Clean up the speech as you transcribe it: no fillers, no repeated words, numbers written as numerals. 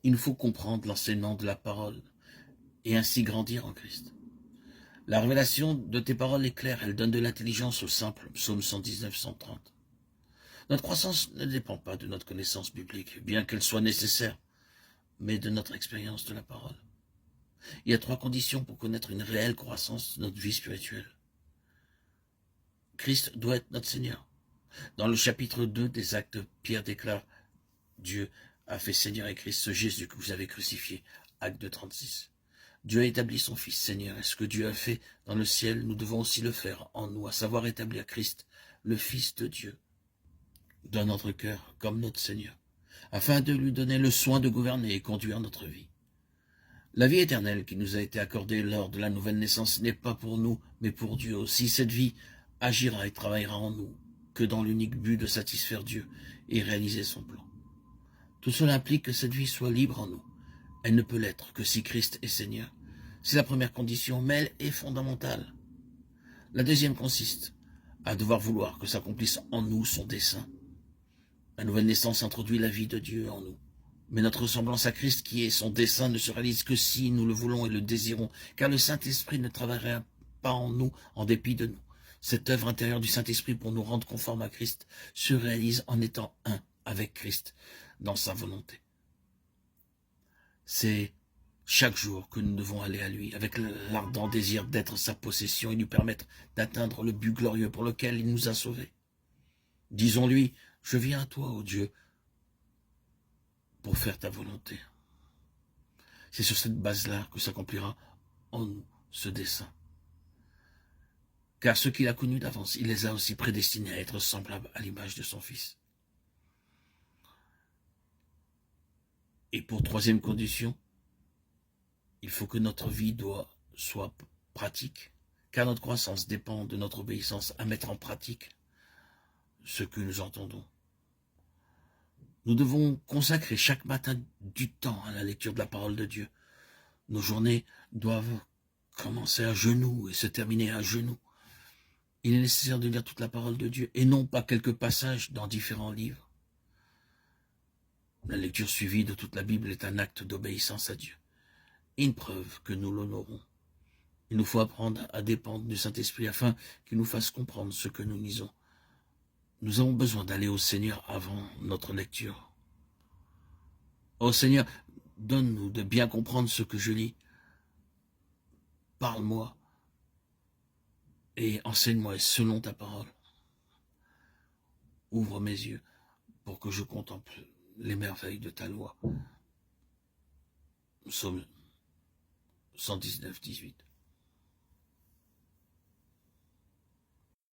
Il nous faut comprendre l'enseignement de la parole et ainsi grandir en Christ. La révélation de tes paroles est claire, elle donne de l'intelligence aux simples. Psaume 119, 130. Notre croissance ne dépend pas de notre connaissance biblique, bien qu'elle soit nécessaire, mais de notre expérience de la parole. Il y a 3 conditions pour connaître une réelle croissance de notre vie spirituelle. Christ doit être notre Seigneur. Dans le chapitre 2 des Actes, Pierre déclare « Dieu a fait Seigneur et Christ ce Jésus que vous avez crucifié ». Acte 2, 36. Dieu a établi son Fils Seigneur, et ce que Dieu a fait dans le ciel, nous devons aussi le faire en nous, à savoir établir Christ, le Fils de Dieu, dans notre cœur comme notre Seigneur, afin de lui donner le soin de gouverner et conduire notre vie. La vie éternelle qui nous a été accordée lors de la nouvelle naissance n'est pas pour nous, mais pour Dieu aussi. Cette vie agira et travaillera en nous, que dans l'unique but de satisfaire Dieu et réaliser son plan. Tout cela implique que cette vie soit libre en nous. Elle ne peut l'être que si Christ est Seigneur. C'est la première condition, mais elle est fondamentale. La deuxième consiste à devoir vouloir que s'accomplisse en nous son dessein. La nouvelle naissance introduit la vie de Dieu en nous. Mais notre ressemblance à Christ, qui est son dessein, ne se réalise que si nous le voulons et le désirons, car le Saint-Esprit ne travaillera pas en nous en dépit de nous. Cette œuvre intérieure du Saint-Esprit pour nous rendre conformes à Christ se réalise en étant un avec Christ dans sa volonté. C'est chaque jour que nous devons aller à lui, avec l'ardent désir d'être sa possession et lui permettre d'atteindre le but glorieux pour lequel il nous a sauvés. Disons-lui, je viens à toi, ô Dieu, pour faire ta volonté. C'est sur cette base-là que s'accomplira en nous ce dessein. Car ceux qu'il a connus d'avance, il les a aussi prédestinés à être semblables à l'image de son Fils. Et pour troisième condition, il faut que notre vie soit pratique, car notre croissance dépend de notre obéissance à mettre en pratique ce que nous entendons. Nous devons consacrer chaque matin du temps à la lecture de la parole de Dieu. Nos journées doivent commencer à genoux et se terminer à genoux. Il est nécessaire de lire toute la parole de Dieu et non pas quelques passages dans différents livres. La lecture suivie de toute la Bible est un acte d'obéissance à Dieu, une preuve que nous l'honorons. Il nous faut apprendre à dépendre du Saint-Esprit afin qu'il nous fasse comprendre ce que nous lisons. Nous avons besoin d'aller au Seigneur avant notre lecture. Ô Seigneur, donne-nous de bien comprendre ce que je lis. Parle-moi et enseigne-moi selon ta parole. Ouvre mes yeux pour que je contemple les merveilles de ta loi. Psaume 119, 18.